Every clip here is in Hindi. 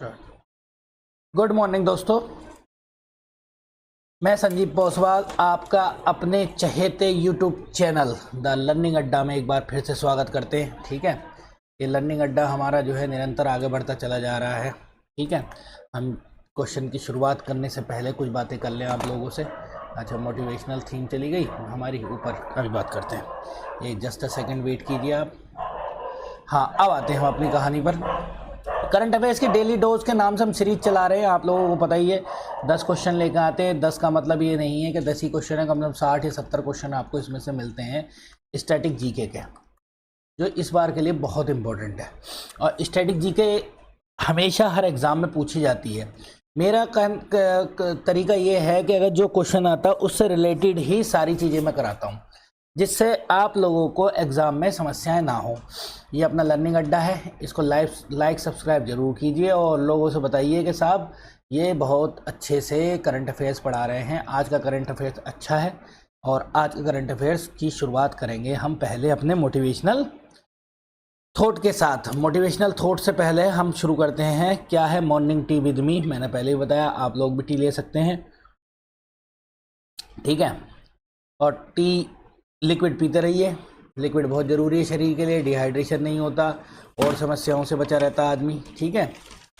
गुड मॉर्निंग दोस्तों, मैं संजीव पोसवाल आपका अपने चहेते यूट्यूब चैनल द लर्निंग अड्डा में एक बार फिर से स्वागत करते हैं। ठीक है, ये लर्निंग अड्डा हमारा जो है निरंतर आगे बढ़ता चला जा रहा है। ठीक है, हम क्वेश्चन की शुरुआत करने से पहले कुछ बातें कर लें आप लोगों से। अच्छा, मोटिवेशनल थीम चली गई हमारी ऊपर, अभी बात करते हैं। ये जस्ट अ सेकेंड वेट कीजिए आप। हाँ, अब आते हैं हम अपनी कहानी पर। करंट अफेयर्स की डेली डोज के नाम से हम सीरीज चला रहे हैं, आप लोगों को पता ही है। 10 क्वेश्चन लेकर आते हैं। 10 का मतलब ये नहीं है कि 10 ही क्वेश्चन है, कम से कम 60 या 70 क्वेश्चन आपको इसमें से मिलते हैं स्टैटिक जीके के, जो इस बार के लिए बहुत इंपॉर्टेंट है। और स्टैटिक जीके हमेशा हर एग्ज़ाम में पूछी जाती है। मेरा तरीका ये है कि अगर जो क्वेश्चन आता है उससे रिलेटेड ही सारी चीज़ें मैं कराता हूँ, जिससे आप लोगों को एग्ज़ाम में समस्याएं ना हो। ये अपना लर्निंग अड्डा है, इसको लाइक सब्सक्राइब जरूर कीजिए और लोगों से बताइए कि साहब ये बहुत अच्छे से करंट अफेयर्स पढ़ा रहे हैं। आज का करंट अफेयर्स अच्छा है और आज के करंट अफेयर्स की शुरुआत करेंगे हम पहले अपने मोटिवेशनल थॉट के साथ। मोटिवेशनल थॉट से पहले हम शुरू करते हैं, क्या है मॉर्निंग टी विद मी। मैंने पहले ही बताया, आप लोग भी टी ले सकते हैं। ठीक है, और टी लिक्विड पीते रहिए। लिक्विड बहुत ज़रूरी है शरीर के लिए, डिहाइड्रेशन नहीं होता और समस्याओं से बचा रहता आदमी। ठीक है,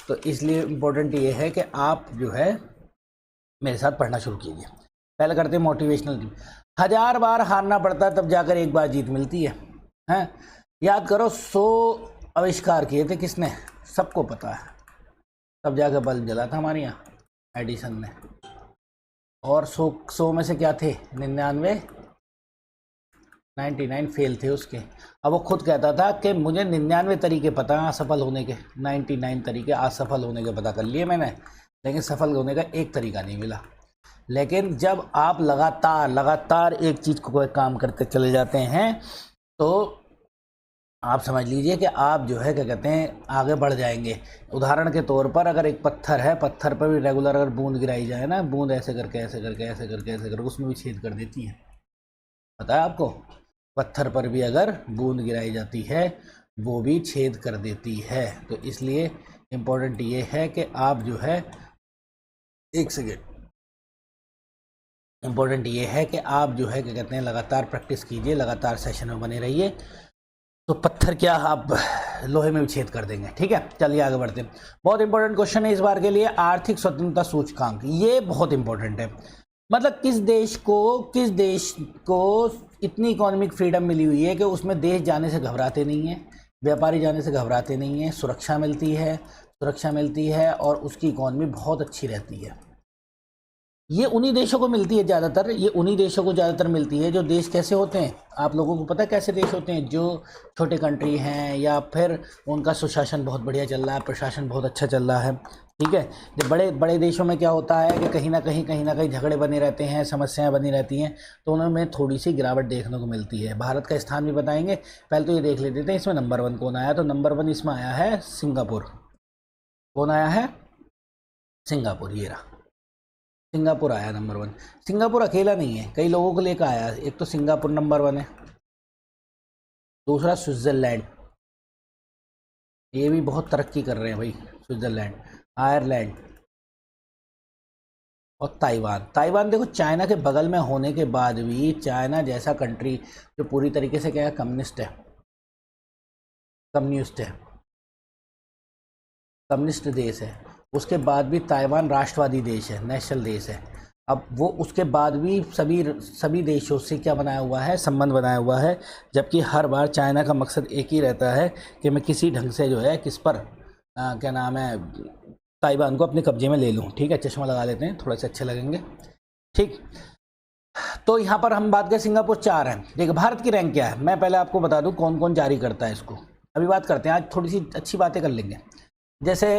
तो इसलिए इम्पोर्टेंट ये है कि आप जो है मेरे साथ पढ़ना शुरू कीजिए। पहले करते हैं मोटिवेशनल। 1000 बार हारना पड़ता है तब जाकर एक बार जीत मिलती है। हैं, याद करो 100 आविष्कार किए थे किसने, सबको पता है। तब जाकर बल्ब जला था हमारे यहाँ एडिसन ने। और 100 में से क्या थे, 99 फेल थे उसके। अब वो खुद कहता था कि मुझे 99 तरीके पता हैं असफल होने के, 99 तरीके असफल होने के पता कर लिए मैंने, लेकिन सफल होने का एक तरीका नहीं मिला। लेकिन जब आप लगातार एक चीज़ को कोई काम करते चले जाते हैं तो आप समझ लीजिए कि आप जो है क्या कहते हैं आगे बढ़ जाएंगे। उदाहरण के तौर पर अगर एक पत्थर है, पत्थर पर भी रेगुलर अगर बूंद गिराई जाए ना, बूंद ऐसे करके ऐसे करके ऐसे करके ऐसे करके उसमें भी छेद कर देती है, पता है आपको। पत्थर पर भी अगर बूंद गिराई जाती है वो भी छेद कर देती है। तो इसलिए इम्पोर्टेंट ये है कि आप जो है, एक सेकेंड, इम्पोर्टेंट ये है कि आप जो है क्या कहते हैं लगातार प्रैक्टिस कीजिए, लगातार सेशन में बने रहिए, तो पत्थर क्या आप लोहे में भी छेद कर देंगे। ठीक है, चलिए आगे बढ़ते हैं। बहुत इंपॉर्टेंट क्वेश्चन है इस बार के लिए, आर्थिक स्वतंत्रता सूचकांक। ये बहुत इंपॉर्टेंट है। मतलब किस देश को इतनी इकोनॉमिक फ्रीडम मिली हुई है कि उसमें देश जाने से घबराते नहीं हैं, व्यापारी जाने से घबराते नहीं हैं, सुरक्षा मिलती है और उसकी इकोनॉमी बहुत अच्छी रहती है। ये उन्हीं देशों को मिलती है ज़्यादातर, ये उन्हीं देशों को ज़्यादातर मिलती है जो देश कैसे होते हैं, आप लोगों को पता है कैसे देश होते हैं, जो छोटे कंट्री हैं या फिर उनका सुशासन बहुत बढ़िया चल रहा है, प्रशासन बहुत अच्छा चल रहा है। ठीक है, जब बड़े बड़े देशों में क्या होता है कि कहीं ना कहीं झगड़े बने रहते हैं, समस्याएं बनी रहती हैं, तो उनमें थोड़ी सी गिरावट देखने को मिलती है। भारत का स्थान भी बताएंगे, पहले तो ये देख लेते हैं इसमें नंबर 1 कौन आया। तो नंबर 1 इसमें आया है सिंगापुर। कौन आया है, सिंगापुर, ये रहा, सिंगापुर आया नंबर 1। सिंगापुर अकेला नहीं है, कई लोगों को लेकर आया। एक तो सिंगापुर नंबर 1 है, दूसरा स्विट्ज़रलैंड, ये भी बहुत तरक्की कर रहे हैं भाई, स्विट्ज़रलैंड, आयरलैंड और ताइवान देखो चाइना के बगल में होने के बाद भी, चाइना जैसा कंट्री जो पूरी तरीके से क्या है, कम्युनिस्ट देश है, उसके बाद भी ताइवान राष्ट्रवादी देश है, नेशनल देश है। अब वो उसके बाद भी सभी देशों से क्या बनाया हुआ है, संबंध बनाया हुआ है, जबकि हर बार चाइना का मकसद एक ही रहता है कि मैं किसी ढंग से जो है किस पर क्या नाम है, ताइवान को अपने कब्जे में ले लूँ। ठीक है, चश्मा लगा लेते हैं, थोड़े से अच्छे लगेंगे। ठीक, तो यहाँ पर हम बात करें, सिंगापुर 4 है। देखिए भारत की रैंक क्या है, मैं पहले आपको बता दूँ कौन कौन जारी करता है इसको। अभी बात करते हैं, आज थोड़ी सी अच्छी बातें कर लेंगे। जैसे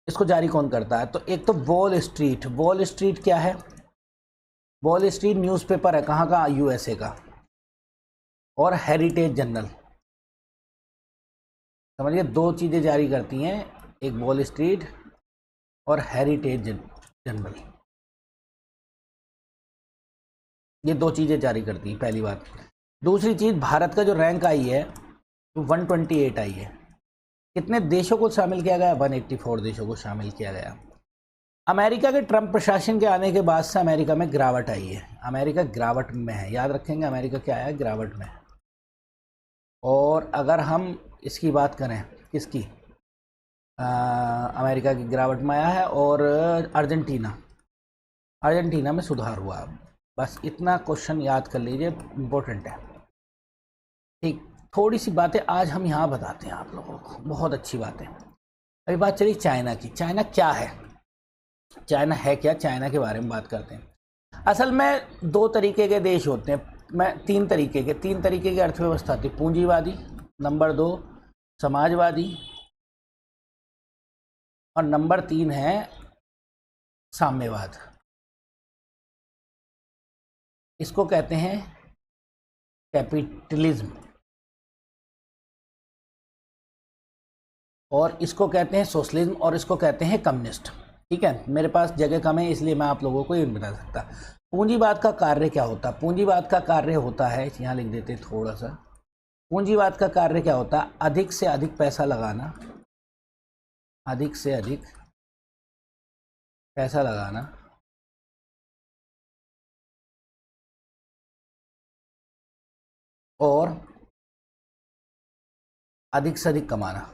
इसको जारी कौन करता है, तो एक तो वॉल स्ट्रीट क्या है, वॉल स्ट्रीट न्यूज़पेपर है, कहाँ का, यूएसए का। और हेरिटेज जर्नल, समझिए 2 चीज़ें जारी करती हैं, एक वॉल स्ट्रीट और हेरिटेज जर्नल, ये 2 चीज़ें जारी करती हैं, पहली बात। दूसरी चीज़, भारत का जो रैंक आई है वो 128 आई है। कितने देशों को शामिल किया गया? 184 देशों को शामिल किया गया। अमेरिका के ट्रंप प्रशासन के आने के बाद से अमेरिका में गिरावट आई है। अमेरिका गिरावट में है, याद रखेंगे, अमेरिका क्या है? गिरावट में। और अगर हम इसकी बात करें, किसकी? अमेरिका की गिरावट में आया है। और अर्जेंटीना में सुधार हुआ। बस इतना क्वेश्चन याद कर लीजिए, इम्पोर्टेंट है। ठीक, थोड़ी सी बातें आज हम यहाँ बताते हैं आप लोगों को, बहुत अच्छी बातें। अभी बात चली चाइना की। चाइना क्या है? चाइना है क्या? चाइना के बारे में बात करते हैं। असल में दो तरीके के देश होते हैं, मैं तीन तरीके की अर्थव्यवस्था थी। पूंजीवादी, नंबर 2 समाजवादी, और नंबर 3 है साम्यवाद। इसको कहते हैं कैपिटलिज्म, और इसको कहते हैं सोशलिज्म, और इसको कहते हैं कम्युनिस्ट। ठीक है, मेरे पास जगह कम है इसलिए मैं आप लोगों को ये बता सकता। पूंजीवाद का कार्य क्या होता है? पूंजीवाद का कार्य होता है, यहाँ लिख देते हैं थोड़ा सा। पूंजीवाद का कार्य क्या होता है? अधिक से अधिक पैसा लगाना, अधिक से अधिक पैसा लगाना, और अधिक से अधिक कमाना।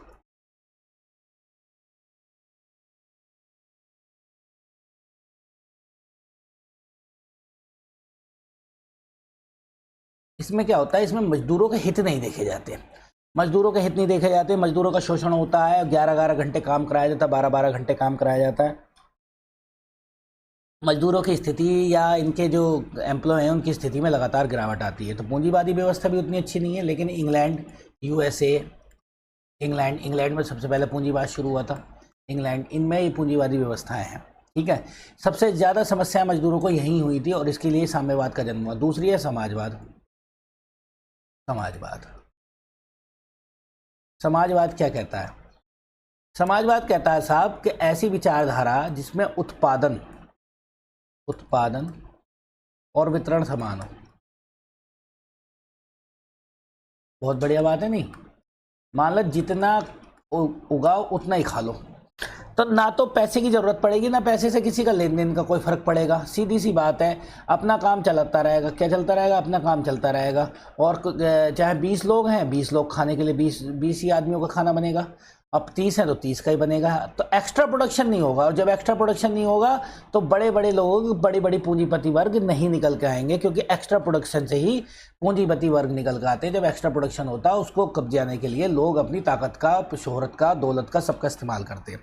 इसमें क्या होता है? इसमें मजदूरों के हित नहीं देखे जाते। मजदूरों के हित नहीं देखे जाते, मजदूरों का शोषण होता है। 11-11 घंटे काम कराया जाता है, 12-12 घंटे काम कराया जाता है। मजदूरों की स्थिति या इनके जो एम्प्लॉय हैं उनकी स्थिति में लगातार गिरावट आती है। तो पूंजीवादी व्यवस्था भी उतनी अच्छी नहीं है। लेकिन इंग्लैंड, यूएसए, इंग्लैंड में सबसे पहले पूंजीवाद शुरू हुआ था। इंग्लैंड, इनमें ये पूंजीवादी व्यवस्थाएं हैं। ठीक है, सबसे ज़्यादा समस्या मजदूरों को यहीं हुई थी, और इसके लिए साम्यवाद का जन्म हुआ। दूसरी है समाजवाद। समाजवाद क्या कहता है? समाजवाद कहता है साहब कि ऐसी विचारधारा जिसमें उत्पादन और वितरण समान हो। बहुत बढ़िया बात है नहीं? मान लो जितना उगाओ उतना ही खा लो, तो ना तो पैसे की जरूरत पड़ेगी, ना पैसे से किसी का लेन देन का कोई फर्क पड़ेगा। सीधी सी बात है, अपना काम चलता रहेगा। क्या चलता रहेगा? अपना काम चलता रहेगा। और चाहे 20 लोग हैं, 20 लोग खाने के लिए 20 ही आदमियों का खाना बनेगा। अब 30 है तो 30 का ही बनेगा। तो एक्स्ट्रा प्रोडक्शन नहीं होगा, और जब एक्स्ट्रा प्रोडक्शन नहीं होगा तो बड़े बड़े लोग, बड़ी बड़ी पूंजीपति वर्ग नहीं निकल के आएंगे, क्योंकि एक्स्ट्रा प्रोडक्शन से ही पूंजीपति वर्ग निकल के आते हैं। जब एक्स्ट्रा प्रोडक्शन होता है उसको कब्जाने के लिए लोग अपनी ताकत का, शोहरत का, दौलत का, सबका इस्तेमाल करते हैं।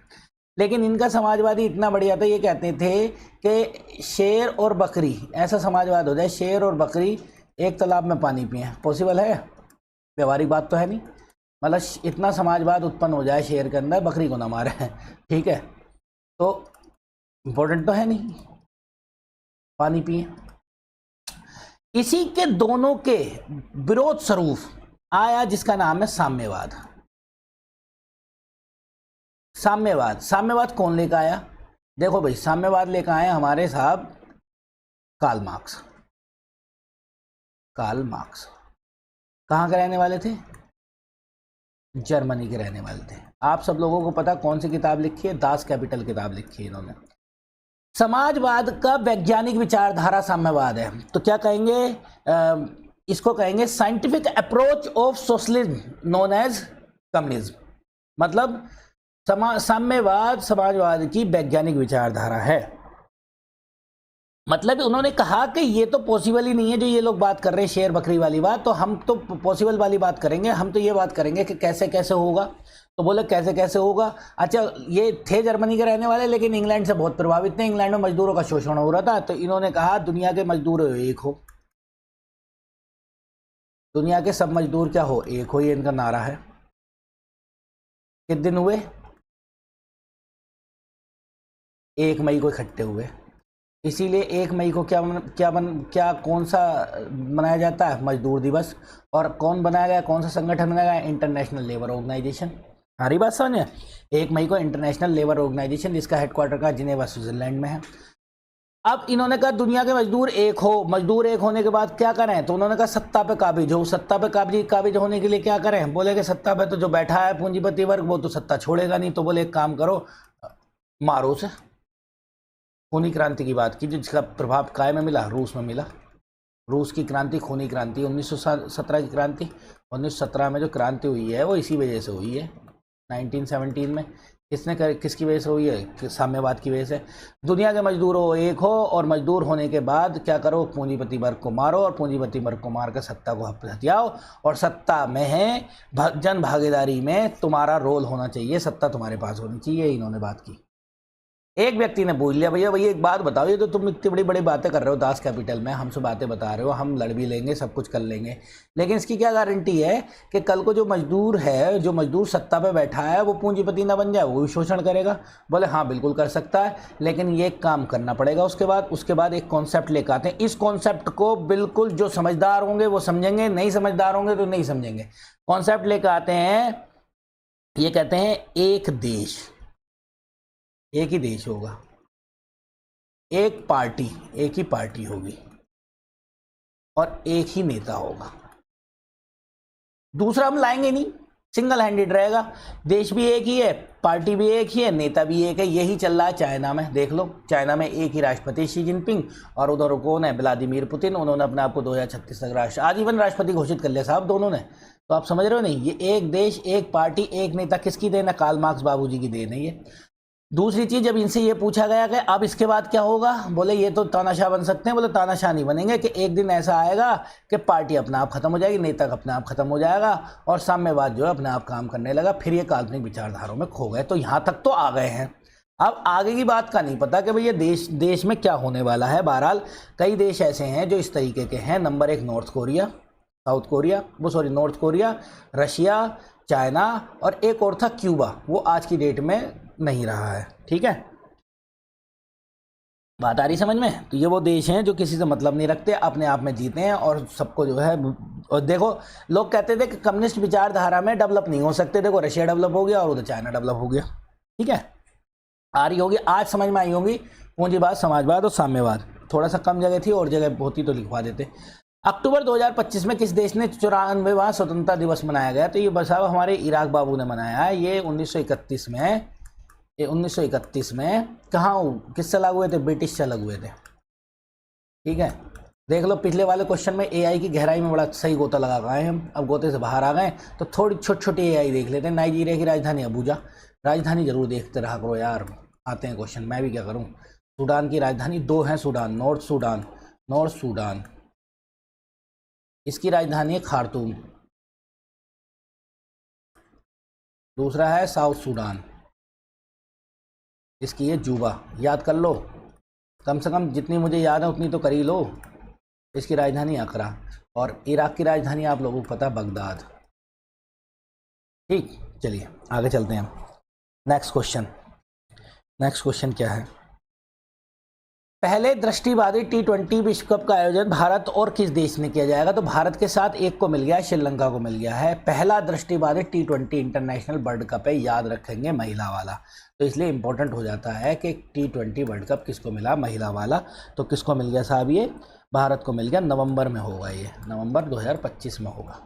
लेकिन इनका समाजवादी इतना बढ़िया था, ये कहते थे कि शेर और बकरी, ऐसा समाजवाद हो जाए, शेर और बकरी एक तालाब में पानी पिए। पॉसिबल है? व्यवहारिक बात तो है नहीं। मतलब इतना समाजवाद उत्पन्न हो जाए, शेर के अंदर बकरी को ना मारे। ठीक है, तो इम्पोर्टेंट तो है नहीं, पानी पिए। इसी के दोनों के विरोध स्वरूप आया जिसका नाम है साम्यवाद। साम्यवाद कौन लेकर आया? देखो भाई, साम्यवाद लेकर आए हमारे साहब कार्ल मार्क्स। कहाँ के रहने वाले थे? जर्मनी के रहने वाले थे। आप सब लोगों को पता कौन सी किताब लिखी है? दास कैपिटल किताब लिखी है इन्होंने। समाजवाद का वैज्ञानिक विचारधारा साम्यवाद है। तो क्या कहेंगे? इसको कहेंगे scientific approach of socialism known as communism. मतलब साम्यवाद समाजवाद की वैज्ञानिक विचारधारा है। मतलब उन्होंने कहा कि ये तो पॉसिबल ही नहीं है जो ये लोग बात कर रहे हैं, शेर बकरी वाली बात। तो हम तो पॉसिबल वाली बात करेंगे, हम तो ये बात करेंगे कि कैसे कैसे होगा। तो बोले कैसे कैसे होगा? अच्छा, ये थे जर्मनी के रहने वाले, लेकिन इंग्लैंड से बहुत प्रभावित थे। इंग्लैंड में मजदूरों का शोषण हो रहा था, तो इन्होंने कहा दुनिया के मजदूर एक हो, दुनिया के सब मजदूर क्या हो? एक हो। ये इनका नारा है। कितने दिन हुए? 1 मई को इकट्ठे हुए। इसीलिए 1 मई को कौन सा मनाया जाता है? मजदूर दिवस। और कौन बनाया गया, कौन सा संगठन बनाया गया? International labour organisation. सारी बात समझ में? 1 मई को इंटरनेशनल लेबर ऑर्गेनाइजेशन, जिसका हेडक्वार्टर का जिनेवा स्विट्जरलैंड में है। अब इन्होंने कहा दुनिया के मजदूर एक हो, मजदूर एक होने के बाद क्या करें, तो उन्होंने कहा सत्ता पे काबिज हो। सत्ता पे काबिज होने के लिए क्या करें, बोले कि सत्ता पे तो जो बैठा है पूंजीपति वर्ग वो तो सत्ता छोड़ेगा नहीं, तो बोले एक काम करो, मारो उसे। खूनी क्रांति की बात की जिसका प्रभाव काय में मिला, रूस में मिला। रूस की क्रांति खूनी क्रांति, 1917 की क्रांति, 1917 में जो क्रांति हुई है वो इसी वजह से हुई है। 1917 में किसकी वजह से हुई है, साम्यवाद की वजह से। दुनिया के मजदूरों एक हो और मजदूर होने के बाद क्या करो, पूंजीपति वर्ग को मारो और पूंजीपति वर्ग को मार कर सत्ता को हथियाओ, और सत्ता में है जन भागीदारी में तुम्हारा रोल होना चाहिए, सत्ता तुम्हारे पास होनी चाहिए। इन्होंने बात की। एक व्यक्ति ने पूछ लिया, भैया एक बात बताओ, ये तो तुम इतनी बड़ी बड़ी बातें कर रहे हो दास कैपिटल में, हमसे बातें बता रहे हो, हम लड़ भी लेंगे, सब कुछ कर लेंगे, लेकिन इसकी क्या गारंटी है कि कल को जो मजदूर है, जो मजदूर सत्ता पे बैठा है वो पूंजीपति ना बन जाए, वो भी शोषण करेगा। बोले हाँ बिल्कुल कर सकता है, लेकिन ये काम करना पड़ेगा। उसके बाद एक कॉन्सेप्ट लेकर आते हैं। इस कॉन्सेप्ट को बिल्कुल जो समझदार होंगे वो समझेंगे, नहीं समझदार होंगे तो नहीं समझेंगे। कॉन्सेप्ट लेकर आते हैं, ये कहते हैं एक देश, एक ही देश होगा, एक ही पार्टी होगी और एक ही नेता होगा। दूसरा हम लाएंगे नहीं, सिंगल हैंडेड रहेगा। देश भी एक ही है, पार्टी भी एक ही है, नेता भी एक है। यही चल रहा है चाइना में, देख लो चाइना में एक ही राष्ट्रपति शी जिनपिंग, और उधर कौन है, व्लादिमीर पुतिन। उन्होंने अपने आप को 2036 तक आजीवन राष्ट्रपति घोषित कर लिया साहब दोनों ने। तो आप समझ रहे हो नहीं, ये एक देश एक पार्टी एक नेता किसकी देन है, कार्ल मार्क्स बाबूजी की देन है ये। दूसरी चीज, जब इनसे ये पूछा गया कि अब इसके बाद क्या होगा, बोले ये तो तानाशाह बन सकते हैं। बोले तानाशाह नहीं बनेंगे, कि एक दिन ऐसा आएगा कि पार्टी अपने आप खत्म हो जाएगी, नेता अपने आप खत्म हो जाएगा और साम्यवाद जो है अपने आप काम करने लगा, फिर ये काल्पनिक विचारधाराओं में खो गए। तो यहाँ तक तो आ गए हैं, अब आगे की बात का नहीं पता कि भैया देश में क्या होने वाला है। बहरहाल कई देश ऐसे हैं जो इस तरीके के हैं। Number 1 north Korea, Russia, China, और एक और था क्यूबा, वो आज की डेट में नहीं रहा है। ठीक है, बात आ रही समझ में। तो ये वो देश हैं जो किसी से मतलब नहीं रखते, अपने आप में जीते हैं और सबको जो है। और देखो लोग कहते थे कि कम्युनिस्ट विचारधारा में डेवलप नहीं हो सकते, देखो रशिया डेवलप हो गया और उधर चाइना डेवलप हो गया। ठीक है, आ रही होगी आज समझ में आई होगी पूंजीवाद, समाजवाद और साम्यवाद। थोड़ा सा कम जगह थी, और जगह होती तो लिखवा देते। अक्टूबर 2025 में किस देश ने 94वां स्वतंत्रता दिवस मनाया गया, तो ये बसाव हमारे इराक बाबू ने मनाया है। ये 1931 में, 1931 में कहाँ किससे लागू हुए थे, ब्रिटिश से लागू हुए थे। ठीक है, देख लो पिछले वाले क्वेश्चन में एआई की गहराई में बड़ा सही गोता लगा गए हम, अब गोते से बाहर आ गए। तो थोड़ी छोटी एआई देख लेते हैं। नाइजीरिया की राजधानी अबूजा, राजधानी जरूर देखते रहा करो यार, आते हैं क्वेश्चन, मैं भी क्या करूं। सूडान की राजधानी 2 है, नॉर्थ सूडान, इसकी राजधानी है खार्तूम। दूसरा है साउथ सूडान, इसकी है जूबा। याद कर लो, कम से कम जितनी मुझे याद है उतनी तो कर ही लो। इसकी राजधानी अकरा, और इराक की राजधानी आप लोगों को पता है बगदाद। ठीक, चलिए आगे चलते हैं। नेक्स्ट क्वेश्चन क्या है, पहले दृष्टिबाधित T20 विश्व कप का आयोजन भारत और किस देश ने किया जाएगा, तो भारत के साथ एक को मिल गया है, श्रीलंका को मिल गया है। पहला दृष्टिबाधित T20 इंटरनेशनल वर्ल्ड कप है, याद रखेंगे महिला वाला, तो इसलिए इंपॉर्टेंट हो जाता है कि T20 वर्ल्ड कप किसको मिला, महिला वाला। तो किसको मिल गया साहब, ये भारत को मिल गया। नवंबर में होगा, ये नवंबर 2025 में होगा।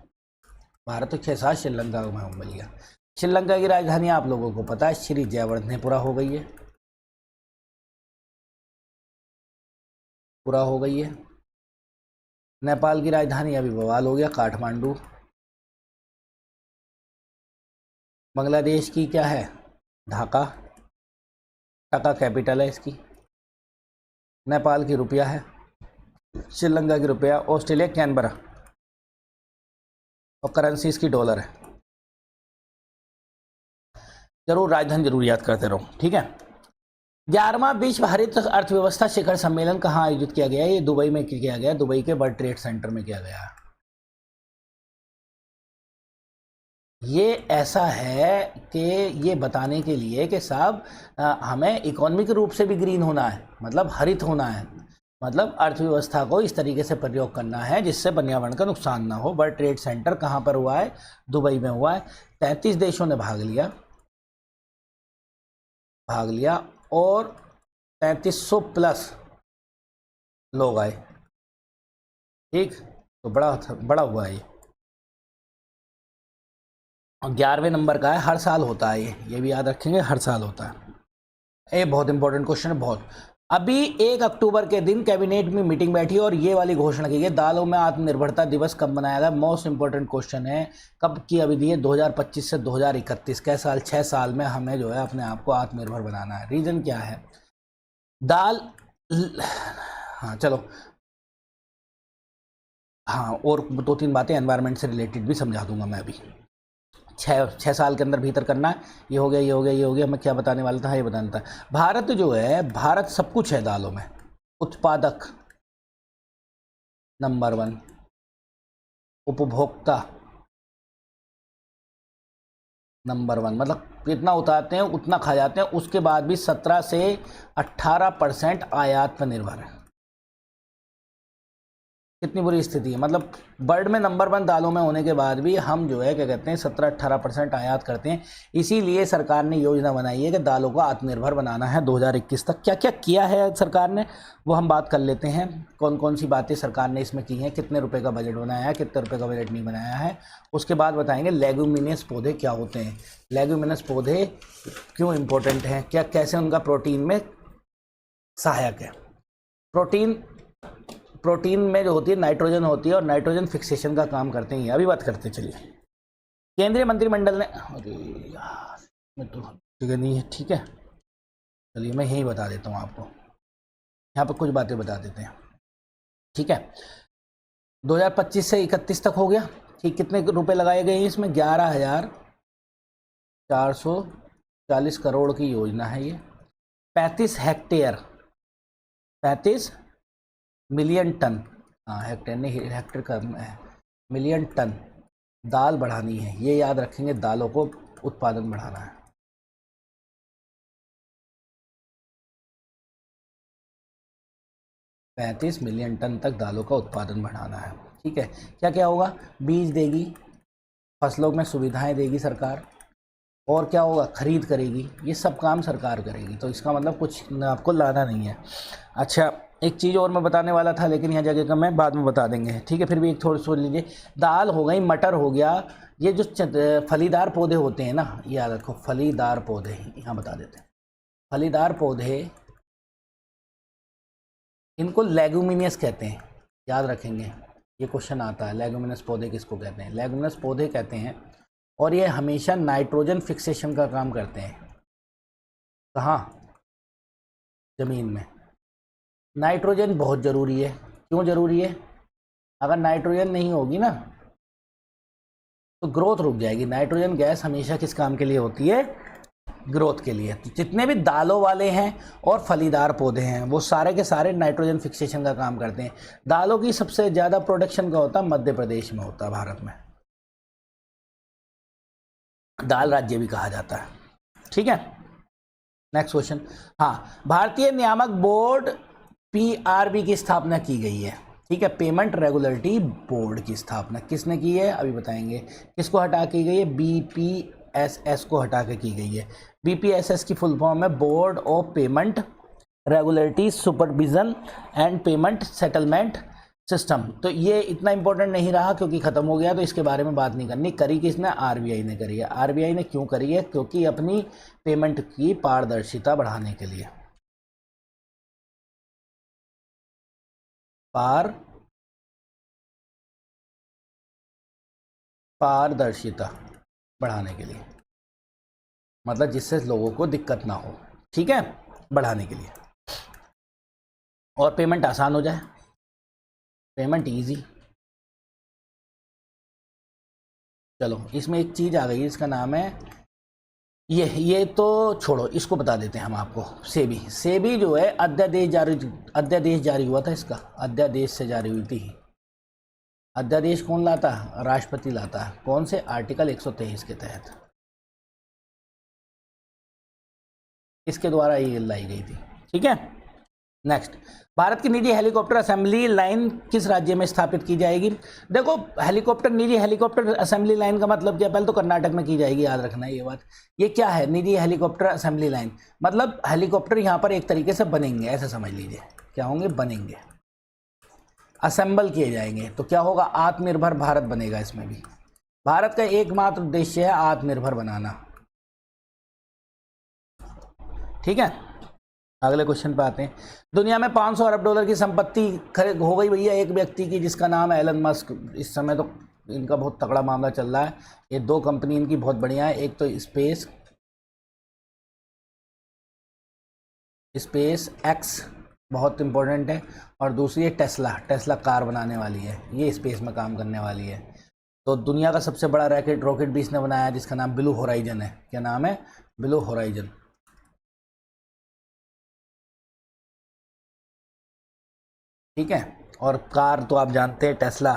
भारत के साथ श्रीलंका को मिल गया। श्रीलंका की राजधानी आप लोगों को पता है, श्री जयवर्धनेपुरा हो गई है, पूरा हो गई है। नेपाल की राजधानी अभी बवाल हो गया, काठमांडू। बांग्लादेश की क्या है, ढाका, ढाका कैपिटल है इसकी। नेपाल की रुपया है, श्रीलंका की रुपया। ऑस्ट्रेलिया कैनबरा, और करेंसी इसकी डॉलर है। जरूर राजधानी जरूर याद करते रहो। ठीक है, 11वां विश्व हरित अर्थव्यवस्था शिखर सम्मेलन कहाँ आयोजित किया गया है, ये दुबई में किया गया, दुबई के वर्ल्ड ट्रेड सेंटर में किया गया। ये ऐसा है कि ये बताने के लिए कि साहब हमें इकोनॉमिक रूप से भी ग्रीन होना है, मतलब हरित होना है, मतलब अर्थव्यवस्था को इस तरीके से प्रयोग करना है जिससे पर्यावरण का नुकसान ना हो। वर्ल्ड ट्रेड सेंटर कहाँ पर हुआ है, दुबई में हुआ है। 33 देशों ने भाग लिया, और 3300 प्लस लोग आए, ठीक, तो बड़ा हुआ है ये। और 11वें नंबर का है, हर साल होता है ये भी याद रखेंगे, हर साल होता है। ये बहुत इंपॉर्टेंट क्वेश्चन है, बहुत। अभी 1 अक्टूबर के दिन कैबिनेट में मीटिंग बैठी और ये वाली घोषणा की गई, दालों में आत्मनिर्भरता दिवस कब मनाया गया। मोस्ट इंपॉर्टेंट क्वेश्चन है, कब की अवधि है, 2025 से 2031 के साल, 6 साल में हमें जो है अपने आप को आत्मनिर्भर बनाना है। रीजन क्या है, दाल, हाँ चलो, हाँ और 2-3 बातें एनवायरनमेंट से रिलेटेड भी समझा दूंगा मैं अभी। 6 साल के अंदर भीतर करना है। ये हो गया, ये हो गया, ये हो गया। मैं क्या बताने वाला था, ये बताना था। भारत जो है, भारत सब कुछ है दालों में, उत्पादक नंबर 1, उपभोक्ता नंबर 1, मतलब जितना उतारते हैं उतना खा जाते हैं, उसके बाद भी 17 से 18% आयात पर निर्भर है। कितनी बुरी स्थिति है, मतलब वर्ल्ड में नंबर 1 दालों में होने के बाद भी हम जो है क्या कहते हैं 17-18% आयात करते हैं। इसीलिए सरकार ने योजना बनाई है कि दालों को आत्मनिर्भर बनाना है 2021 तक। क्या क्या किया है सरकार ने, वो हम बात कर लेते हैं। कौन कौन सी बातें सरकार ने इसमें की हैं, कितने रुपए का बजट बनाया है, कितने रुपए का बजट नहीं बनाया है। उसके बाद बताएंगे लेग्यूमिनेस पौधे क्या होते हैं, लेग्यूमिनेस पौधे क्यों इंपॉर्टेंट हैं, क्या कैसे उनका प्रोटीन में सहायक है। प्रोटीन में जो होती है नाइट्रोजन होती है, और नाइट्रोजन फिक्सेशन का काम करते हैं। अभी बात करते चलिए। केंद्रीय मंत्रिमंडल ने, अरे यार मैं तो जगह नहीं है, ठीक है चलिए मैं यही बता देता हूँ आपको, यहाँ पर कुछ बातें बता देते हैं, ठीक है। 2025 से 31 तक हो गया, ठीक। कितने रुपए लगाए गए हैं इसमें, 11,440 करोड़ की योजना है ये। 35 हेक्टेयर, 35 मिलियन टन, हाँ हेक्टेयर नहीं, हेक्टेयर का है, मिलियन टन दाल बढ़ानी है। ये याद रखेंगे, दालों को उत्पादन बढ़ाना है। $35 मिलियन टन तक दालों का उत्पादन बढ़ाना है, ठीक है। क्या क्या होगा, बीज देगी, फसलों में सुविधाएं देगी सरकार, और क्या होगा, खरीद करेगी। ये सब काम सरकार करेगी, तो इसका मतलब कुछ आपको लाना नहीं है। अच्छा, एक चीज़ और मैं बताने वाला था, लेकिन यहाँ जगह कम है, बाद में बता देंगे, ठीक है। फिर भी एक थोड़ी सुन लीजिए। दाल हो गई, मटर हो गया, ये जो फलीदार पौधे होते हैं ना, याद रखो, फलीदार पौधे, यहाँ बता देते हैं। फलीदार पौधे, इनको लेगुमिनियस कहते हैं, याद रखेंगे, ये क्वेश्चन आता है। लेगुमिनस पौधे किसको कहते हैं, लेगुमिनस पौधे कहते हैं। और ये हमेशा नाइट्रोजन फिक्सेशन का काम करते हैं। कहाँ, ज़मीन में। नाइट्रोजन बहुत ज़रूरी है। क्यों ज़रूरी है, अगर नाइट्रोजन नहीं होगी ना तो ग्रोथ रुक जाएगी। नाइट्रोजन गैस हमेशा किस काम के लिए होती है, ग्रोथ के लिए। तो जितने भी दालों वाले हैं और फलीदार पौधे हैं, वो सारे के सारे नाइट्रोजन फिक्सेशन का काम करते हैं। दालों की सबसे ज़्यादा प्रोडक्शन का होता है मध्य प्रदेश में, होता है भारत में, दाल राज्य भी कहा जाता है, ठीक है। नेक्स्ट क्वेश्चन, हाँ, भारतीय नियामक बोर्ड पीआरबी की स्थापना की गई है, ठीक है। पेमेंट रेगुलेटरी बोर्ड की स्थापना किसने की है, अभी बताएंगे। किसको हटा की गई है, बीपीएसएस को हटा के की गई है। बीपीएसएस की फुल फॉर्म है board of payment regulatory supervision and payment settlement system. तो ये इतना इंपॉर्टेंट नहीं रहा क्योंकि ख़त्म हो गया, तो इसके बारे में बात नहीं करनी। करी किसने, आरबीआई ने करी है। आरबीआई ने क्यों करी है, क्योंकि अपनी पेमेंट की पारदर्शिता बढ़ाने के लिए, पारदर्शिता बढ़ाने के लिए, मतलब जिससे लोगों को दिक्कत ना हो, ठीक है, बढ़ाने के लिए, और पेमेंट आसान हो जाए, पेमेंट इजी। चलो, इसमें एक चीज़ आ गई, इसका नाम है ये तो छोड़ो, इसको बता देते हैं हम आपको। सेबी जो है अध्यादेश जारी हुआ था, इसका अध्यादेश से जारी हुई थी। अध्यादेश कौन लाता है, राष्ट्रपति लाता है। कौन से, आर्टिकल 123 के तहत, इसके द्वारा ये लाई गई थी, ठीक है। नेक्स्ट, भारत की निजी हेलीकॉप्टर असेंबली लाइन किस राज्य में स्थापित की जाएगी। देखो, निजी हेलीकॉप्टर असेंबली लाइन का मतलब क्या, पहले तो कर्नाटक में की जाएगी, याद रखना ये बात। ये क्या है, निजी हेलीकॉप्टर असेंबली लाइन, मतलब हेलीकॉप्टर यहाँ पर एक तरीके से बनेंगे, ऐसे समझ लीजिए। क्या होंगे, बनेंगे, असेंबल किए जाएंगे तो क्या होगा, आत्मनिर्भर भारत बनेगा। इसमें भी भारत का एकमात्र उद्देश्य है आत्मनिर्भर बनाना। ठीक है, अगले क्वेश्चन पे आते हैं। दुनिया में 500 अरब डॉलर की संपत्ति हो गई भैया एक व्यक्ति की, जिसका नाम है एलन मस्क। इस समय तो इनका बहुत तगड़ा मामला चल रहा है। ये दो कंपनी इनकी बहुत बढ़िया है, एक तो स्पेस एक्स बहुत इंपॉर्टेंट है, और दूसरी है टेस्ला कार बनाने वाली है, ये स्पेस में काम करने वाली है। तो दुनिया का सबसे बड़ा रॉकेट भी इसने बनाया है, जिसका नाम ब्लू होराइजन है। क्या नाम है? Blue horizon. ठीक है, और कार तो आप जानते हैं टेस्ला,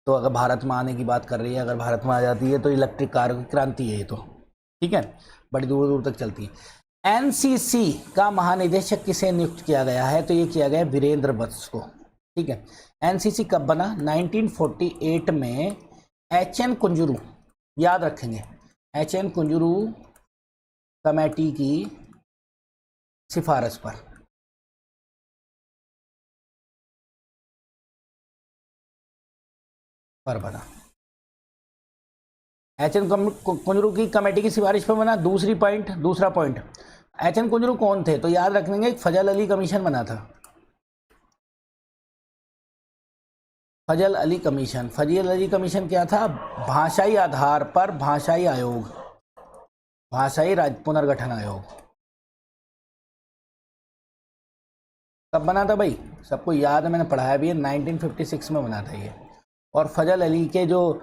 तो अगर भारत में आने की बात कर रही है, अगर भारत में आ जाती है तो इलेक्ट्रिक कार की क्रांति है ये तो। ठीक है, बड़ी दूर दूर तक चलती है। एनसीसी का महानिदेशक किसे नियुक्त किया गया है? तो ये किया गया वीरेंद्र वत्स को। ठीक है, एनसीसी कब बना? 1948 में एच.एन. कुंजरू, याद रखेंगे, एच.एन. कुंजरू कमेटी की सिफारिश पर बना। एच.एन. कुंजरू की कमेटी की सिफारिश पर बना। दूसरा पॉइंट, एच.एन. कुंजरू कौन थे? तो याद रखेंगे फजल अली कमीशन बना था। फजल अली कमीशन क्या था? भाषाई आधार पर भाषाई आयोग, भाषाई पुनर्गठन आयोग। कब बना था भाई? सबको याद है, मैंने पढ़ाया भी है, 1956 में बना था ये। और फजल अली के जो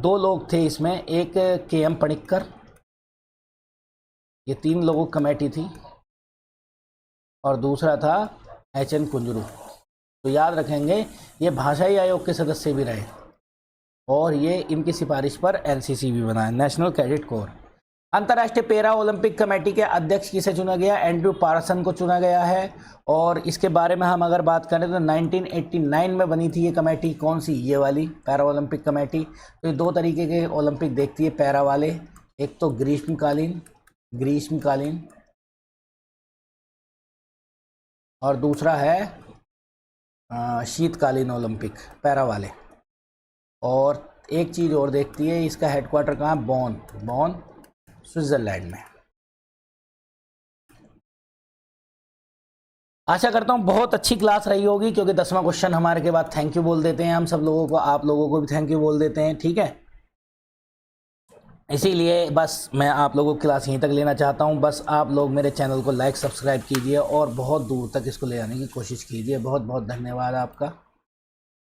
दो लोग थे इसमें, एक के.एम. पणिक्कर, ये 3 लोगों की कमेटी थी, और दूसरा था एच.एन. कुंजरू। तो याद रखेंगे ये भाषाई आयोग के सदस्य भी रहे, और ये इनकी सिफारिश पर एनसीसी भी बना है, नेशनल कैडेट कोर। अंतर्राष्ट्रीय पैरा ओलंपिक कमेटी के अध्यक्ष किसे चुना गया? एंड्रू पार्सन को चुना गया है। और इसके बारे में हम अगर बात करें तो 1989 में बनी थी ये कमेटी। कौन सी? ये वाली पैरा ओलंपिक कमेटी। तो ये 2 तरीके के ओलंपिक देखती है पैरा वाले, एक तो ग्रीष्मकालीन और दूसरा है शीतकालीन ओलंपिक, पैरा वाले। और एक चीज़ और देखती है, इसका हेडक्वार्टर कहाँ? बॉन स्विट्जरलैंड में। आशा करता हूँ बहुत अच्छी क्लास रही होगी, क्योंकि 10वां क्वेश्चन हमारे के बाद थैंक यू बोल देते हैं हम सब लोगों को, आप लोगों को भी थैंक यू बोल देते हैं। ठीक है, इसीलिए बस मैं आप लोगों की क्लास यहीं तक लेना चाहता हूँ। बस आप लोग मेरे चैनल को लाइक सब्सक्राइब कीजिए और बहुत दूर तक इसको ले आने की कोशिश कीजिए। बहुत बहुत धन्यवाद आपका।